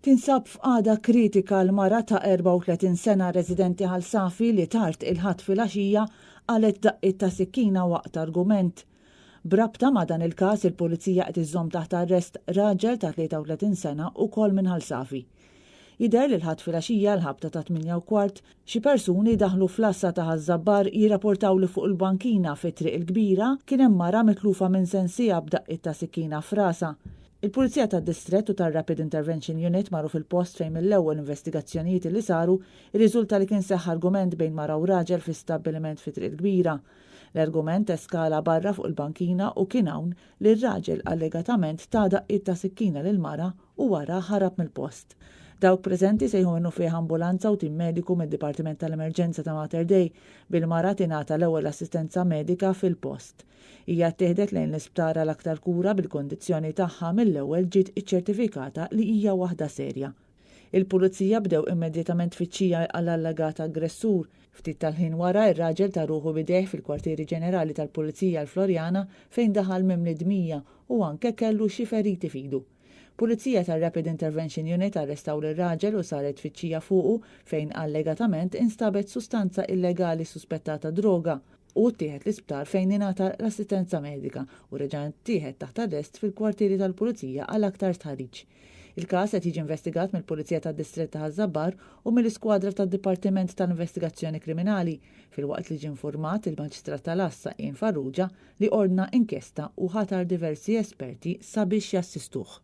Tinsab f'qagħda kritika l-mara ta' 34 sena residenti ħalsafi li tard il-ħadd filgħaxija qalet daqqiet ta' sikkina waqt argument. Brabta ma' dan il-każ il-pulizija qed iżżomm taħt arrest raġel ta' 33 sena wkoll minn ħalsafi. Jidher li l-ħadd filgħaxija l-ħabta ta' 8:15 xi persuni daħlu fl-assa ta' Ħażabbar jirrapportaw li fuq il-bankina fit-triq il-kbira kien hemm mara mitlufa minn sensija b'daqqiet ta' sikkina f'rasha. Il-Pulizija tad-Distrett u tar-Rapid Intervention Unit marru fil-post fejn mill-ewwel investigazzjonijiet li saru irriżulta li kien seħħ argument bejn mara u raġel fi stabbiliment fi triq kbira. L-argument eskala barra fuq il-bankina u kien hawn li r-raġel allegatament ta' daqqiet ta' sikkina lil mara u wara ħarab mill-post. Dawk preżenti sejħu minnu fih ambulanza u tim mediku mid-Dipartiment tal-Emerġenza ta' Mater Dei bil-mara tingħata l-ewwel assistenza medika fil-post. Hija ttieħdet lejn l-isptara l-aktar kura bil-kondizzjoni tagħha mill-ewwel ġiet iċċertifikata li hija waħda serja. Il-pulizija bdew immedjatament tfittxija għall-allegat aggressur. Ftit tal-ħin wara ir-raġel ta' ruħu bidejh fil-Kwartieri Ġenerali tal-Pulizija l-Florjana fejn daħal mimlidmija u anke kellu xi feriti fidu. Pulizija tar-Rapid Intervention Unit arrestaw lir-raġel u saret tfittxija fuqu fejn allegatament instabet sustanza illegali suspettata droga u ttieħed l-isptar fejn ingħata l-assistenza medika u reġa' ttieħed taħt arrest fil-kwartieri tal-Pulizija għal aktar tħarriġ. Il-każ qed jiġi investigat mill-Pulizija tad-Distrett ta' Ħażabbar u mill-Iskwadra tad-Dipartiment tal-Investigazzjoni Kriminali filwaqt li ġie infurmat il-Maġistrat tal-Assa Ian Farrugia li ordna inkjesta u ħatar diversi esperti sabiex jassistuh.